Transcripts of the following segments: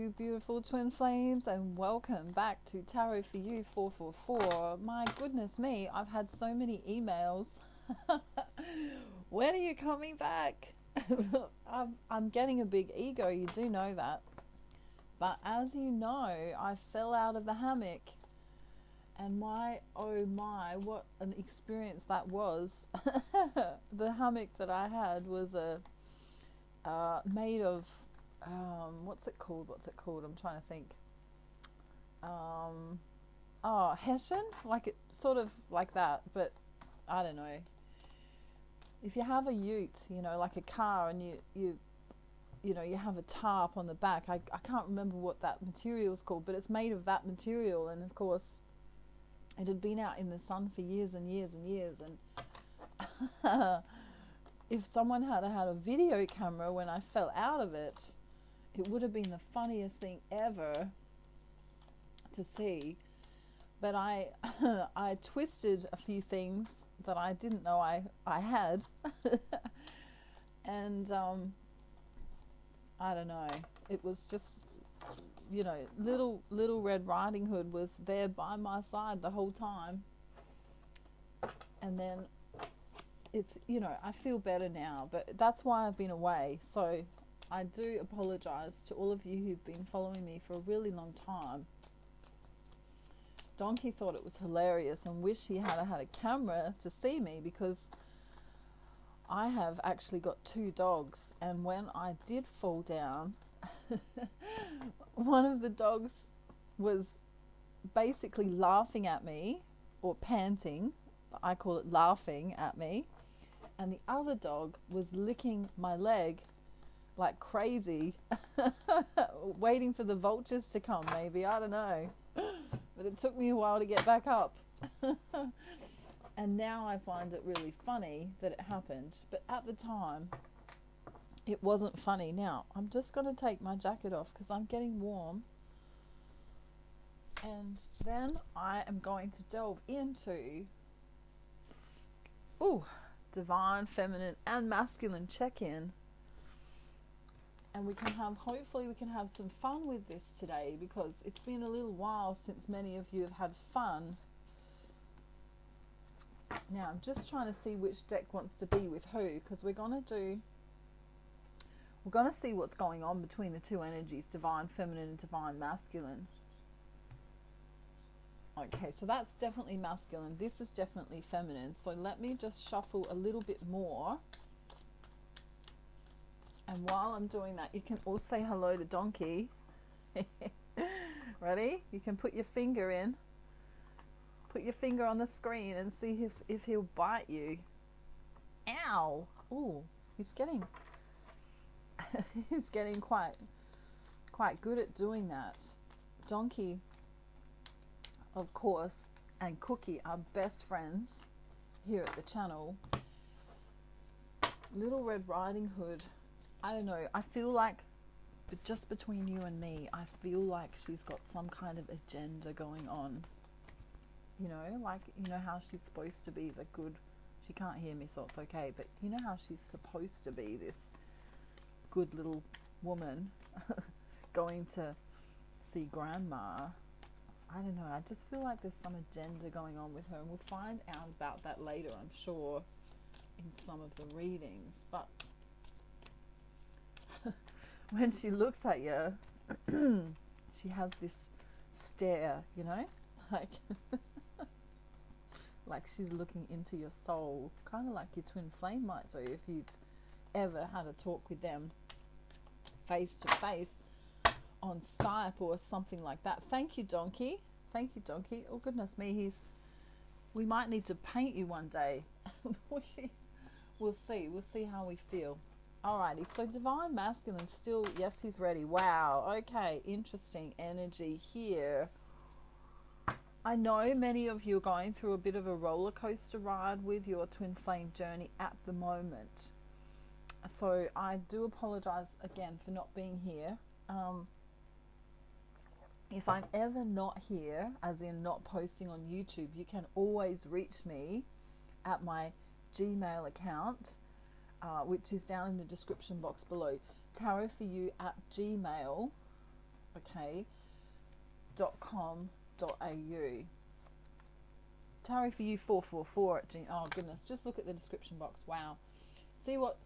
you, beautiful twin flames, and welcome back to Tarot for You 444. My goodness me, I've had so many emails. When are you coming back? I'm getting a big ego, you do know that. But as you know, I fell out of the hammock, and my, oh my, what an experience that was. The hammock that I had was made of what's it called? I'm trying to think. Hessian, like it, sort of like that, but I don't know. If you have a ute, like a car, and you have a tarp on the back. I can't remember what that material is called, but it's made of that material, and of course, it had been out in the sun for years and years and years, and if someone had had a video camera when I fell out of it, it would have been the funniest thing ever to see. But I twisted a few things that I didn't know I had. And I don't know, it was just, little Red Riding Hood was there by my side the whole time. And then it's, I feel better now, but that's why I've been away. So I do apologize to all of you who've been following me for a really long time. Donkey thought it was hilarious and wished he had a camera to see me, because I have actually got 2 dogs, and when I did fall down, one of the dogs was basically laughing at me, or panting, I call it laughing at me, and the other dog was licking my leg like crazy, waiting for the vultures to come, maybe, I don't know, but it took me a while to get back up. And now I find it really funny that it happened, but at the time it wasn't funny. Now I'm just going to take my jacket off because I'm getting warm, and then I am going to delve into divine feminine and masculine check-in. And hopefully we can have some fun with this today, because it's been a little while since many of you have had fun. Now I'm just trying to see which deck wants to be with who, because we're going to see what's going on between the two energies, divine feminine and divine masculine. Okay, so that's definitely masculine. This is definitely feminine. So let me just shuffle a little bit more. And while I'm doing that, you can all say hello to Donkey. Ready? You can put your finger in. Put your finger on the screen and see if he'll bite you. Ow! Ooh, he's getting quite good at doing that. Donkey, of course, and Cookie are best friends here at the channel. Little Red Riding Hood, I don't know, I feel like, but just between you and me, I feel like she's got some kind of agenda going on. How she's supposed to be the good, she can't hear me, so it's okay, but you know how she's supposed to be this good little woman going to see grandma. I don't know, I just feel like there's some agenda going on with her, and we'll find out about that later, I'm sure, in some of the readings. But when she looks at you, she has this stare, like like she's looking into your soul, kind of like your twin flame might do if you've ever had a talk with them face to face on Skype or something like that. Thank you, Donkey. Oh goodness me, we might need to paint you one day. We'll see how we feel. Alrighty, so divine masculine still, yes, he's ready. Wow, okay, interesting energy here. I know many of you are going through a bit of a roller coaster ride with your twin flame journey at the moment. So I do apologize again for not being here. If I'm ever not here, as in not posting on YouTube, you can always reach me at my Gmail account, which is down in the description box below, tarotforyou@gmail.com. okay, .com.au. Tarot for you 444 at oh goodness, just look at the description box. Wow. See what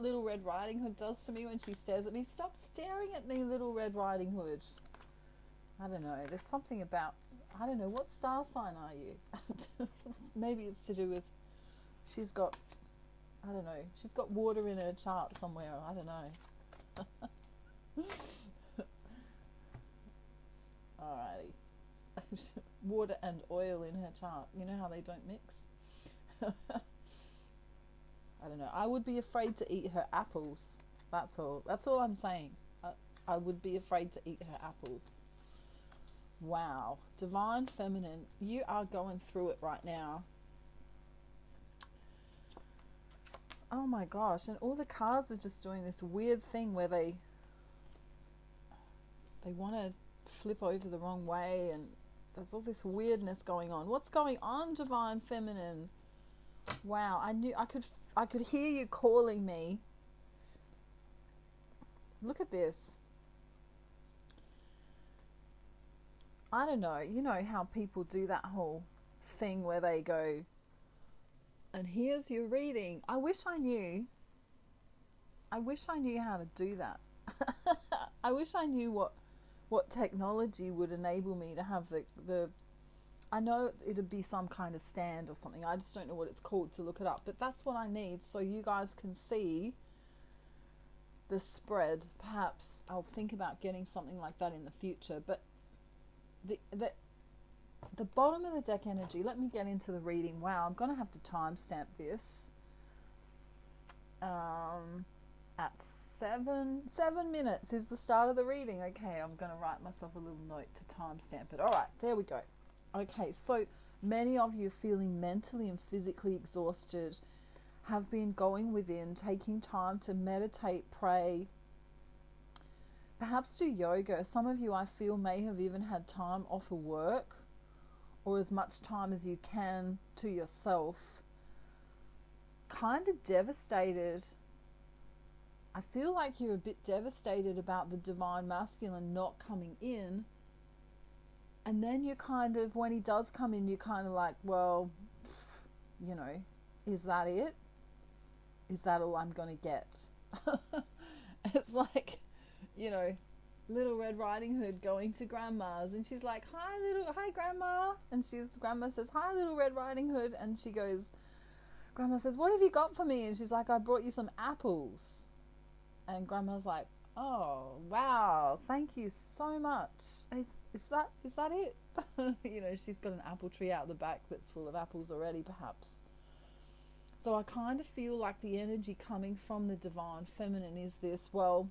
Little Red Riding Hood does to me when she stares at me. Stop staring at me, Little Red Riding Hood. I don't know. There's something about, I don't know, what star sign are you? Maybe it's to do with, she's got, I don't know, she's got water in her chart somewhere. I don't know. Alrighty. Water and oil in her chart. You know how they don't mix? I don't know. I would be afraid to eat her apples. That's all. That's all I'm saying. I would be afraid to eat her apples. Wow. Divine Feminine, you are going through it right now. Oh my gosh. And all the cards are just doing this weird thing where they want to flip over the wrong way, and there's all this weirdness going on. What's going on, Divine Feminine? Wow. I knew I could hear you calling me. Look at this. I don't know. You know how people do that whole thing where they go, and here's your reading. I wish I knew how to do that. I wish I knew what technology would enable me to have the I know it'd be some kind of stand or something. I just don't know what it's called to look it up. But that's what I need so you guys can see the spread. Perhaps I'll think about getting something like that in the future. But the bottom of the deck energy, let me get into the reading. Wow, I'm going to have to timestamp this. At 7 minutes is the start of the reading. Okay, I'm going to write myself a little note to timestamp it. All right, there we go. Okay, so many of you feeling mentally and physically exhausted have been going within, taking time to meditate, pray, perhaps do yoga. Some of you, I feel, may have even had time off of work, or as much time as you can to yourself. Kind of devastated. I feel like you're a bit devastated about the divine masculine not coming in. And then you kind of, when he does come in, you're kind of like, well, you know, is that it? Is that all I'm going to get? It's like, you know, Little Red Riding Hood going to Grandma's, and she's like, hi Grandma. And Grandma says, hi Little Red Riding Hood. And Grandma says, what have you got for me? And she's like, I brought you some apples. And Grandma's like, oh, wow, thank you so much. Is that it? You know, she's got an apple tree out the back that's full of apples already, perhaps. So I kind of feel like the energy coming from the divine feminine is this, well,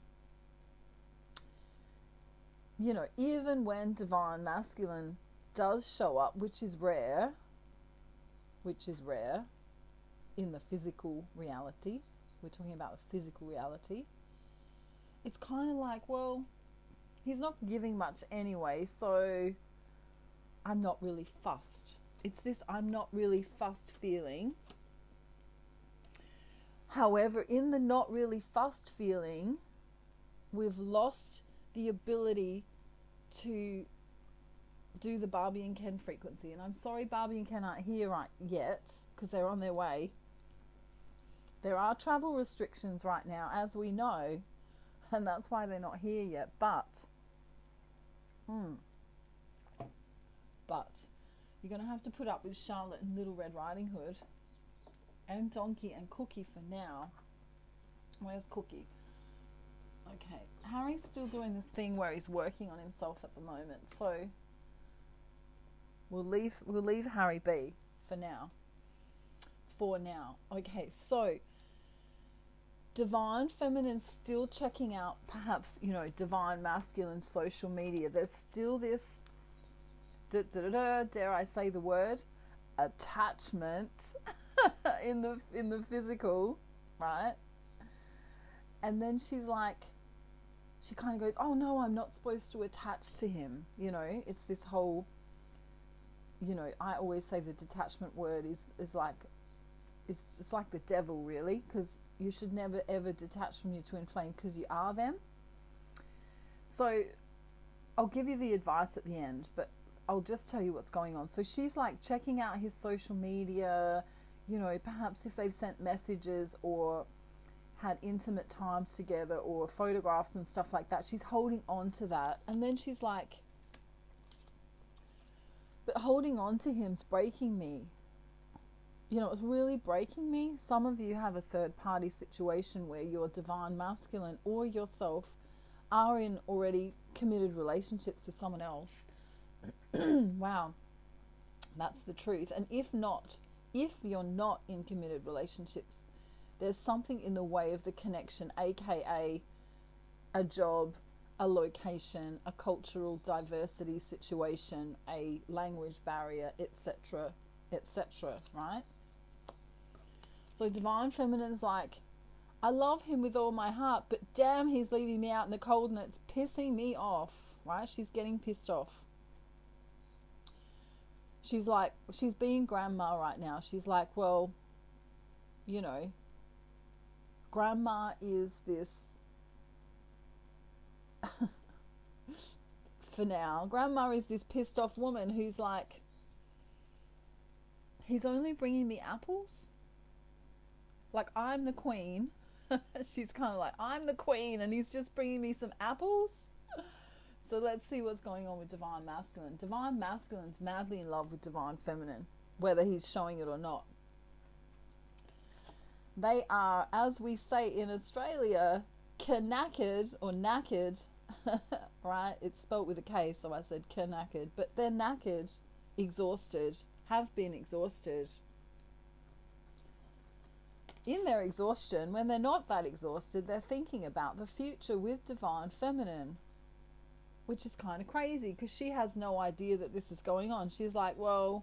you know, even when divine masculine does show up, which is rare in the physical reality, we're talking about the physical reality, it's kind of like, well, he's not giving much anyway, so I'm not really fussed. It's this I'm not really fussed feeling. However, in the not really fussed feeling, we've lost the ability to do the Barbie and Ken frequency. And I'm sorry Barbie and Ken aren't here right yet, because they're on their way. There are travel restrictions right now, as we know, and that's why they're not here yet. But you're going to have to put up with Charlotte and Little Red Riding Hood and Donkey and Cookie for now. Where's Cookie? Okay, Harry's still doing this thing where he's working on himself at the moment, so we'll leave Harry be for now. Okay, so divine feminine still checking out, perhaps, you know, divine masculine social media. There's still this dare I say the word, attachment in the physical, right? And then she's like, she kind of goes, oh no, I'm not supposed to attach to him. You know, it's this whole, you know, I always say the detachment word is like, it's like the devil, really, because you should never ever detach from your twin flame, because you are them. So I'll give you the advice at the end, but I'll just tell you what's going on. So she's like checking out his social media, you know, perhaps if they've sent messages or had intimate times together or photographs and stuff like that. She's holding on to that. And then she's like, but holding on to him's breaking me. You know, it's really breaking me. Some of you have a third party situation where your divine masculine or yourself are in already committed relationships with someone else. Wow, that's the truth. And if you're not in committed relationships, there's something in the way of the connection, aka a job, a location, a cultural diversity situation, a language barrier, etc., etc., right? So divine feminine's like, I love him with all my heart, but damn, he's leaving me out in the cold and it's pissing me off, right? She's getting pissed off. She's like, she's being grandma right now. She's like, well, you know, grandma is this, for now, grandma is this pissed off woman who's like, he's only bringing me apples? Like, I'm the queen. She's kind of like, I'm the queen and he's just bringing me some apples? So let's see what's going on with divine masculine. Divine masculine's madly in love with divine feminine, whether he's showing it or not. They are, as we say in Australia, knackered or knackered, right? It's spelt with a K, so I said knackered. But they're knackered, exhausted, have been exhausted. In their exhaustion, when they're not that exhausted, they're thinking about the future with divine feminine, which is kind of crazy because she has no idea that this is going on. She's like, well,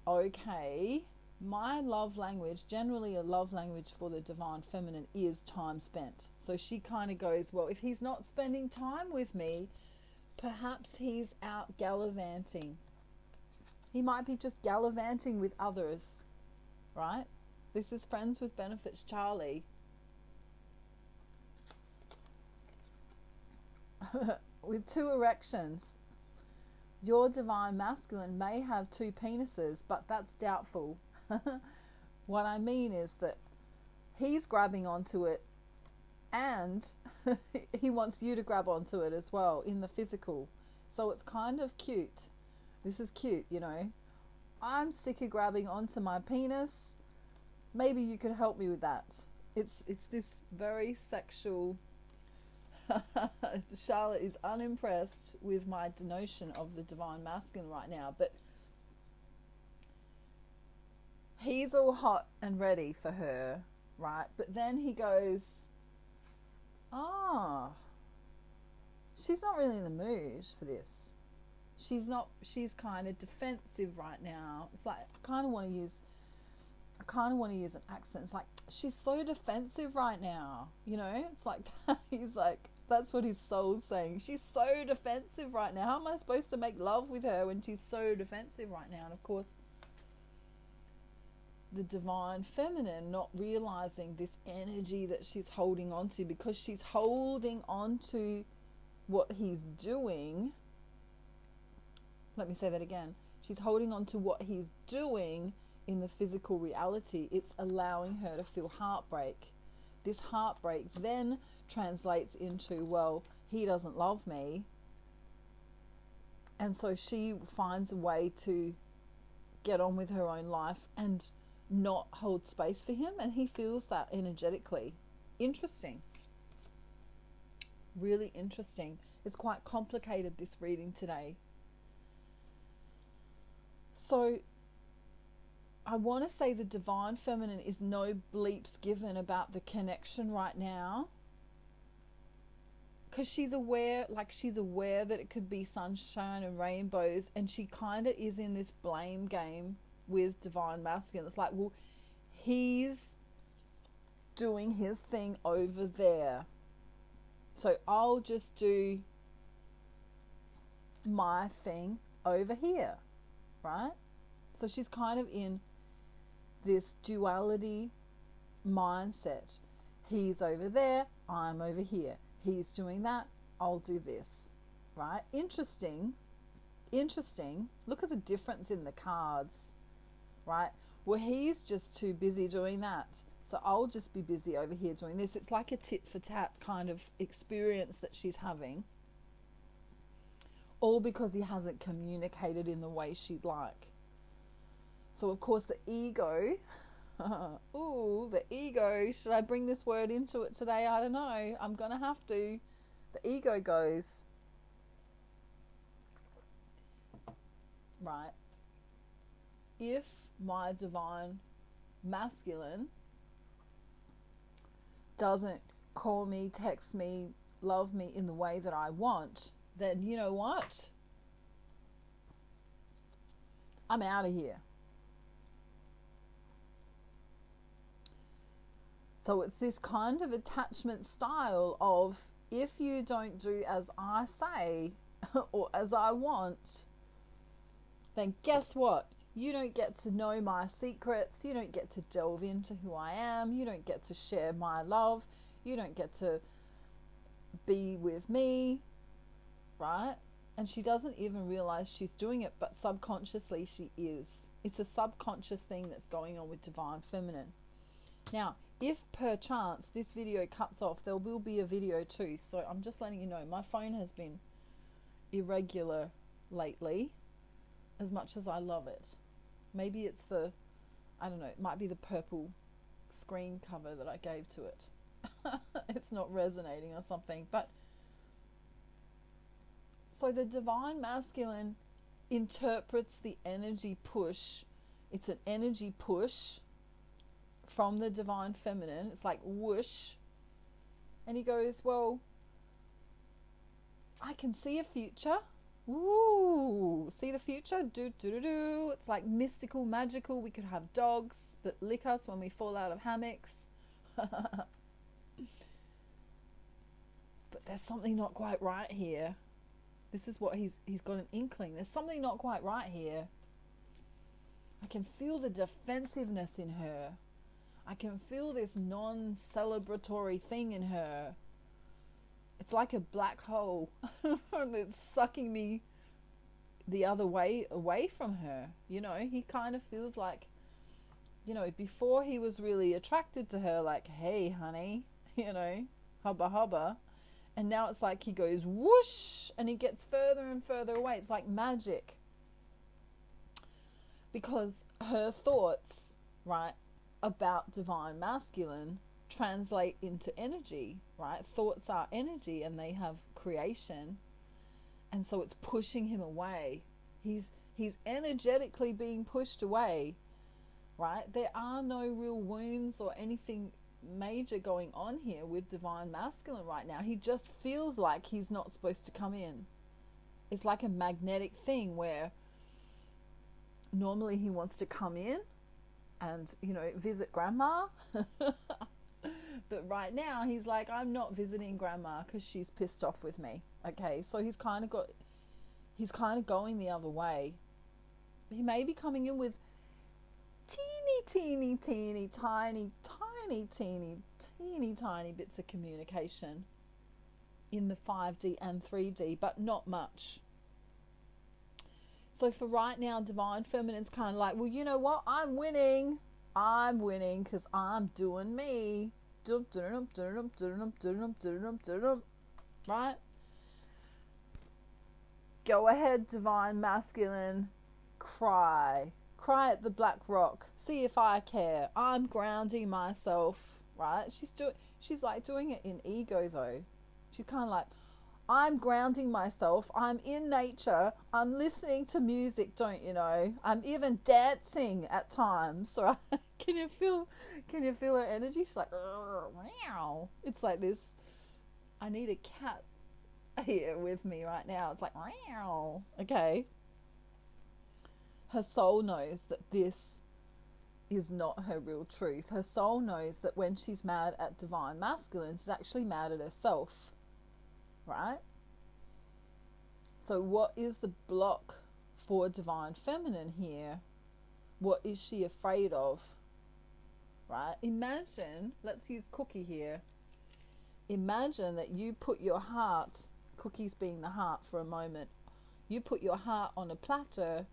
okay, my love language, generally a love language for the divine feminine, is time spent. So she kind of goes, well, if he's not spending time with me, perhaps he's out gallivanting. He might be just gallivanting with others, right? This is Friends with Benefits Charlie. With 2 erections. Your divine masculine may have 2 penises, but that's doubtful. What I mean is that he's grabbing onto it and he wants you to grab onto it as well in the physical. So it's kind of cute. This is cute, you know. I'm sick of grabbing onto my penis. Maybe you could help me with that. It's this very sexual... Charlotte is unimpressed with my denotion of the divine masculine right now, but he's all hot and ready for her, right? But then he goes, she's not really in the mood for this. She's kind of defensive right now. It's like, I kind of want to use an accent. It's like, she's so defensive right now, you know? It's like that. He's like, that's what his soul's saying. She's so defensive right now. How am I supposed to make love with her when she's so defensive right now? And of course, the divine feminine not realizing this energy that she's holding on to, because she's holding on to what he's doing. Let me say that again. She's holding on to what he's doing in the physical reality. It's allowing her to feel heartbreak. This heartbreak then translates into, well, he doesn't love me. And so she finds a way to get on with her own life and not hold space for him. And he feels that energetically. Interesting. Really interesting. It's quite complicated, this reading today. So I want to say the divine feminine is no bleeps given about the connection right now, because she's aware that it could be sunshine and rainbows, and she kind of is in this blame game with divine masculine. It's like, well, he's doing his thing over there, so I'll just do my thing over here, right? So she's kind of in this duality mindset. He's over there, I'm over here. He's doing that, I'll do this. right? Interesting. Look at the difference in the cards, right? Well, he's just too busy doing that. So I'll just be busy over here doing this. It's like a tit for tat kind of experience that she's having. All because he hasn't communicated in the way she'd like. So, of course, the ego... ooh, the ego. Should I bring this word into it today? I don't know. I'm going to have to. The ego goes... Right. If my divine masculine doesn't call me, text me, love me in the way that I want, then you know what? I'm out of here. So it's this kind of attachment style of, if you don't do as I say or as I want, then guess what? You don't get to know my secrets. You don't get to delve into who I am. You don't get to share my love. You don't get to be with me, right? And she doesn't even realize she's doing it, but subconsciously she is. It's a subconscious thing that's going on with Divine Feminine. Now, if per chance this video cuts off, there will be a video too. So I'm just letting you know, my phone has been irregular lately, as much as I love it. Maybe it's the, I don't know, it might be the purple screen cover that I gave to it. It's not resonating or something. But so the divine masculine interprets the energy push. It's an energy push from the divine feminine. It's like whoosh. And he goes, well, I can see a future. Ooh, see the future? Do. It's like mystical, magical. We could have dogs that lick us when we fall out of hammocks. But there's something not quite right here. This is what he's got an inkling. There's something not quite right here. I can feel the defensiveness in her. I can feel this non-celebratory thing in her. It's like a black hole that's sucking me the other way away from her. You know, he kind of feels like, you know, before he was really attracted to her, like, hey, honey, you know, hubba hubba. And now it's like he goes whoosh and he gets further and further away. It's like magic. Because her thoughts, right, about divine masculine translate into energy, right? Thoughts are energy and they have creation. And so it's pushing him away. He's energetically being pushed away, right? There are no real wounds or anything major going on here with divine masculine right now. He just feels like he's not supposed to come in. It's like a magnetic thing where normally he wants to come in and, you know, visit grandma. But right now he's like, I'm not visiting grandma because she's pissed off with me. Okay, so he's kind of going the other way. He may be coming in with teeny tiny bits of communication in the 5D and 3D, but not much. So for right now, divine feminine's kind of like, well, you know what? I'm winning because I'm doing me. Right? Go ahead, divine masculine. Cry at the black rock. See if I care. I'm grounding myself. Right? She's like doing it in ego though. She's kind of like, I'm grounding myself. I'm in nature. I'm listening to music, don't you know? I'm even dancing at times. Right? Can you feel her energy? She's like, wow. It's like this. I need a cat here with me right now. It's like, wow. Okay. Her soul knows that this is not her real truth. Her soul knows that when she's mad at divine masculine, she's actually mad at herself. Right? So what is the block for divine feminine here? What is she afraid of? Right? Imagine, let's use Cookie here. Imagine that you put your heart, cookies being the heart for a moment. You put your heart on a platter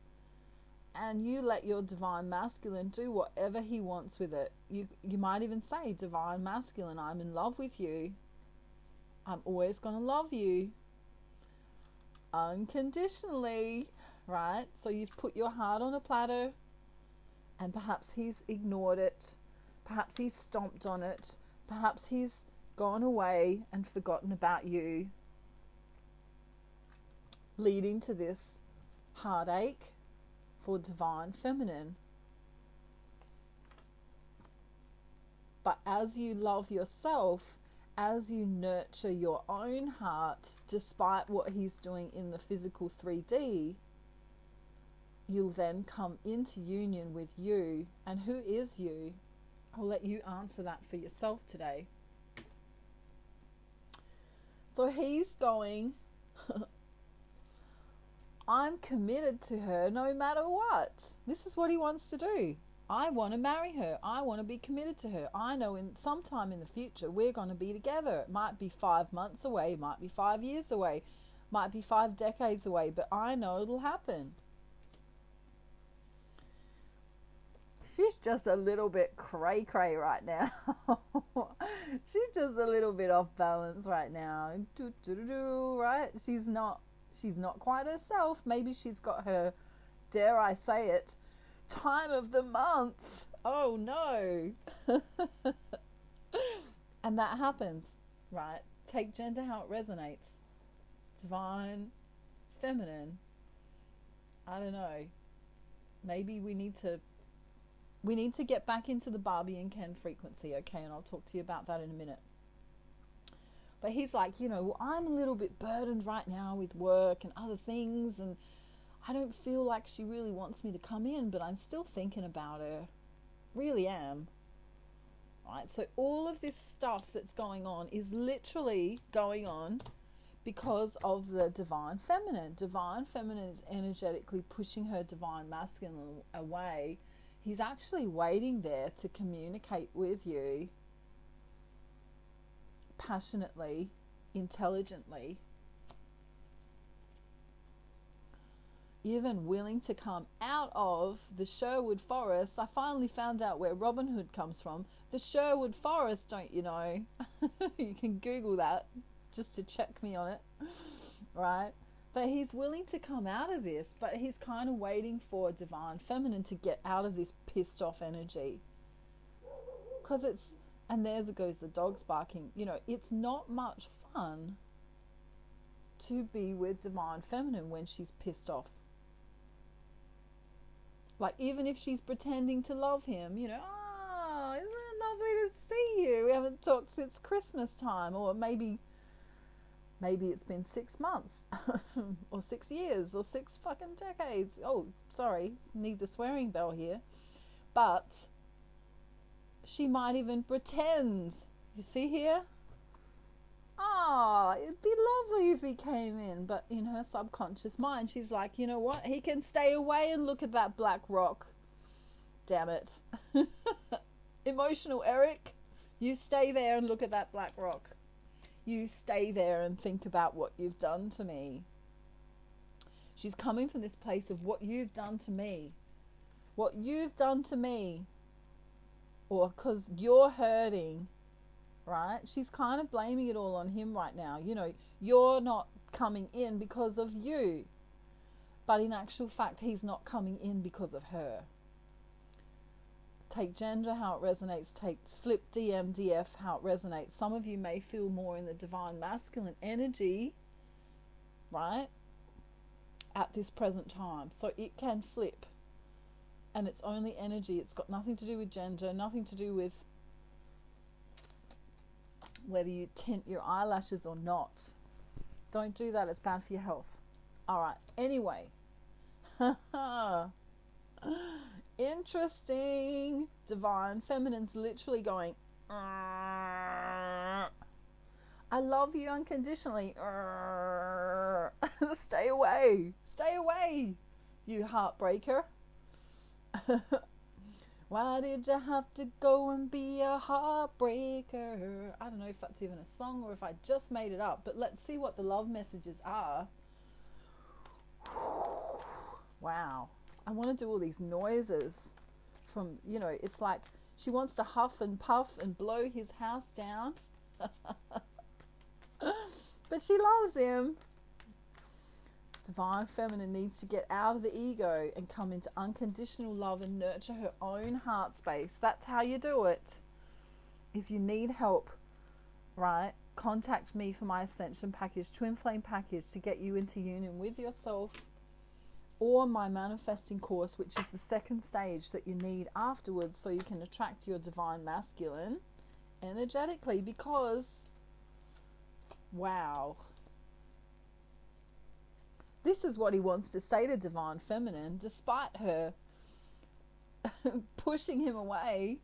and you let your divine masculine do whatever he wants with it. You might even say, divine masculine, I'm in love with you. I'm always going to love you unconditionally, right? So you've put your heart on a platter and perhaps he's ignored it. Perhaps he's stomped on it. Perhaps he's gone away and forgotten about you, leading to this heartache for divine feminine. But as you love yourself, as you nurture your own heart, despite what he's doing in the physical 3D, you'll then come into union with you. And who is you? I'll let you answer that for yourself today. So he's going, I'm committed to her no matter what. This is what he wants to do. I want to marry her. I want to be committed to her. I know in sometime in the future we're going to be together. It might be 5 months away, might be 5 years away, might be 5 decades away, but I know it'll happen. She's just a little bit cray-cray right now. She's just a little bit off balance right now. Right? She's not quite herself. Maybe she's got her, dare I say it, time of the month. Oh no. And that happens, right? Take gender how it resonates. Divine, feminine. I don't know. Maybe we need to get back into the Barbie and Ken frequency, okay? And I'll talk to you about that in a minute. But he's like, well, I'm a little bit burdened right now with work and other things, and I don't feel like she really wants me to come in, but I'm still thinking about her. Really am. Right? So all of this stuff that's going on is literally going on because of the divine feminine. Divine feminine is energetically pushing her divine masculine away. He's actually waiting there to communicate with you passionately, intelligently, even willing to come out of the Sherwood Forest. I finally found out where Robin Hood comes from. The Sherwood Forest, don't you know? You can Google that just to check me on it, right? But he's willing to come out of this, but he's kind of waiting for divine feminine to get out of this pissed off energy. Because it's, and there goes the dogs barking, it's not much fun to be with divine feminine when she's pissed off. Like, even if she's pretending to love him, isn't it lovely to see you? We haven't talked since Christmas time, or maybe it's been 6 months or 6 years or 6 fucking decades. Oh, sorry, need the swearing bell here. But she might even pretend. You see here? It'd be lovely if he came in. But in her subconscious mind, she's like, you know what? He can stay away and look at that black rock. Damn it. Emotional Eric, you stay there and look at that black rock. You stay there and think about what you've done to me. She's coming from this place of what you've done to me. What you've done to me. Or because you're hurting, right? She's kind of blaming it all on him right now. You're not coming in because of you. But in actual fact, he's not coming in because of her. Take gender how it resonates. Take flip DMDF how it resonates. Some of you may feel more in the divine masculine energy, right, at this present time. So it can flip. And it's only energy. It's got nothing to do with gender, nothing to do with whether you tint your eyelashes or not. Don't do that. It's bad for your health. All right. Anyway. Interesting. Divine feminine's literally going, I love you unconditionally. Stay away. Stay away, you heartbreaker. Why did you have to go and be a heartbreaker? I don't know if that's even a song or if I just made it up, but let's see what the love messages are. Wow. I want to do all these noises from, it's like she wants to huff and puff and blow his house down. But she loves him. Divine Feminine needs to get out of the ego and come into unconditional love and nurture her own heart space. That's how you do it. If you need help, right, contact me for my Ascension package, Twin Flame package, to get you into union with yourself, or my manifesting course, which is the second stage that you need afterwards so you can attract your Divine Masculine energetically, because, wow. This is what he wants to say to Divine Feminine, despite her pushing him away.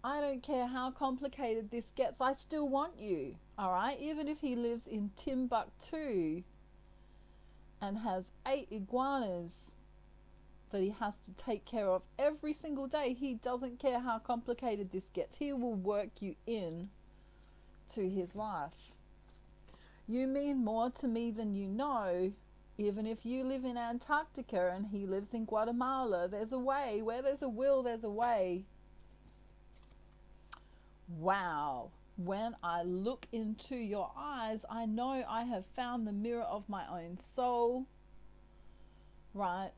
I don't care how complicated this gets, I still want you, alright? Even if he lives in Timbuktu and has 8 iguanas that he has to take care of every single day, he doesn't care how complicated this gets. He will work you in to his life. You mean more to me than you know. Even if you live in Antarctica and he lives in Guatemala, there's a way. Where there's a will, there's a way. Wow. When I look into your eyes, I know I have found the mirror of my own soul. Right?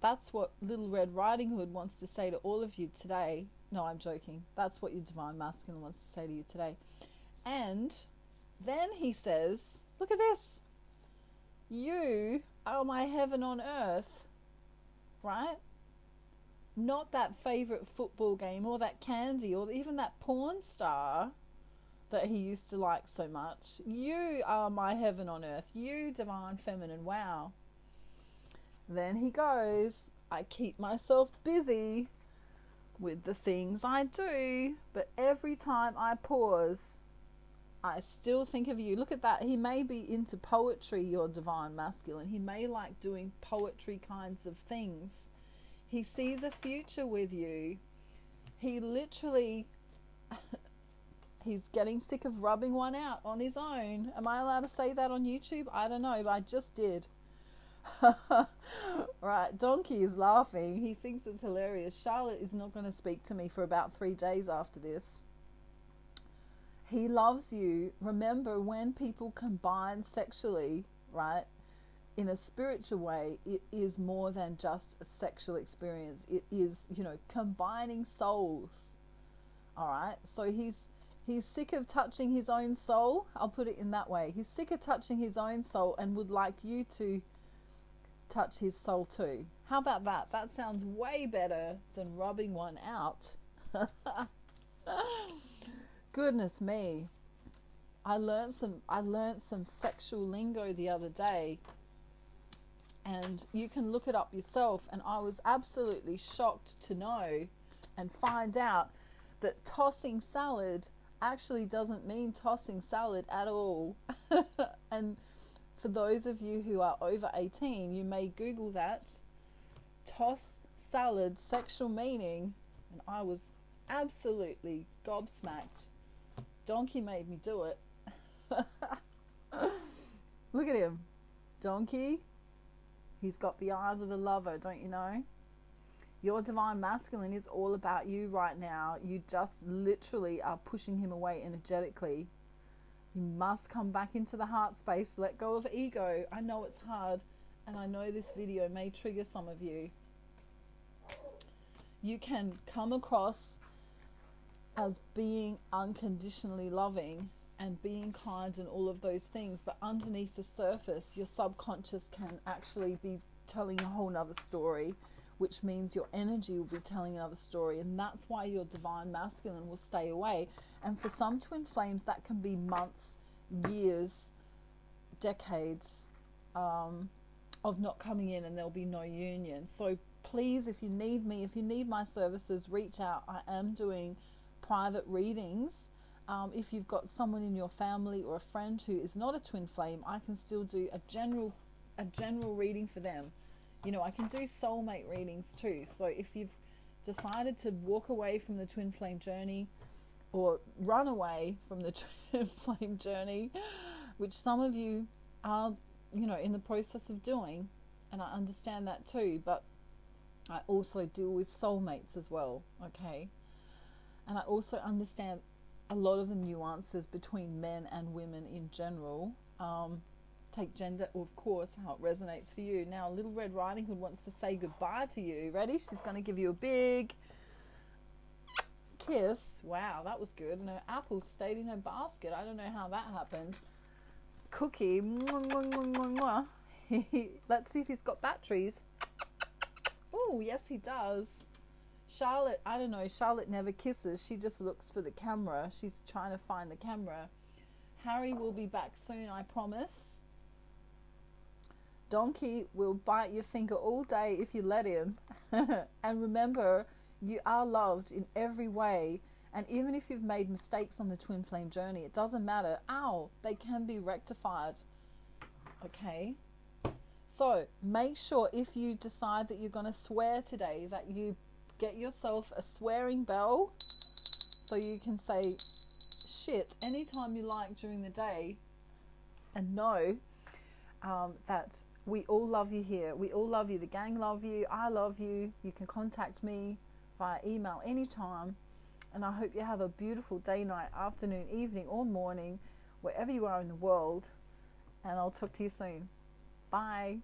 That's what Little Red Riding Hood wants to say to all of you today. No, I'm joking. That's what your Divine Masculine wants to say to you today. And then he says, look at this. You are my heaven on earth, right? Not that favorite football game or that candy or even that porn star that he used to like so much. You are my heaven on earth. You, Divine Feminine. Wow. Then he goes, I keep myself busy with the things I do, but every time I pause, I still think of you. Look at that. He may be into poetry, your Divine Masculine. He may like doing poetry kinds of things. He sees a future with you. He literally, he's getting sick of rubbing one out on his own. Am I allowed to say that on YouTube? I don't know, but I just did. Right, Donkey is laughing. He thinks it's hilarious. Charlotte is not going to speak to me for about 3 days after this. He loves you. Remember, when people combine sexually, right, in a spiritual way, it is more than just a sexual experience. It is, combining souls. All right. So he's sick of touching his own soul. I'll put it in that way. He's sick of touching his own soul and would like you to touch his soul too. How about that? That sounds way better than rubbing one out. Goodness me. I learned some sexual lingo the other day, and you can look it up yourself, and I was absolutely shocked to know and find out that tossing salad actually doesn't mean tossing salad at all. And for those of you who are over 18, you may Google that. Toss salad, sexual meaning. And I was absolutely gobsmacked. Donkey made me do it. Look at him. Donkey. He's got the eyes of a lover, don't you know? Your Divine Masculine is all about you right now. You just literally are pushing him away energetically. You must come back into the heart space. Let go of ego. I know it's hard, and I know this video may trigger some of you. You can come across as being unconditionally loving and being kind and all of those things, but underneath the surface, your subconscious can actually be telling a whole nother story, which means your energy will be telling another story, and that's why your Divine Masculine will stay away. And for some twin flames, that can be months, years, decades of not coming in, and there'll be no union. So please, if you need me, if you need my services, reach out. I am doing private readings. If you've got someone in your family or a friend who is not a twin flame, I can still do a general reading for them. I can do soulmate readings too. So if you've decided to walk away from the twin flame journey, or run away from the twin flame journey, which some of you are, in the process of doing, and I understand that too, but I also deal with soulmates as well, okay? And I also understand a lot of the nuances between men and women in general. Take gender, of course, how it resonates for you. Now, Little Red Riding Hood wants to say goodbye to you. Ready? She's going to give you a big kiss. Wow, that was good. And her apple stayed in her basket. I don't know how that happened. Cookie. Mwah, mwah, mwah, mwah, mwah. Let's see if he's got batteries. Oh, yes, he does. Charlotte, I don't know. Charlotte never kisses. She just looks for the camera. She's trying to find the camera. Harry will be back soon, I promise. Donkey will bite your finger all day if you let him. And remember, you are loved in every way. And even if you've made mistakes on the twin flame journey, it doesn't matter. Ow, they can be rectified. Okay? So make sure, if you decide that you're going to swear today, that you get yourself a swearing bell so you can say shit anytime you like during the day, and know that we all love you here. We all love you. The gang love you. I love you. You can contact me via email anytime, and I hope you have a beautiful day, night, afternoon, evening, or morning, wherever you are in the world, and I'll talk to you soon. Bye.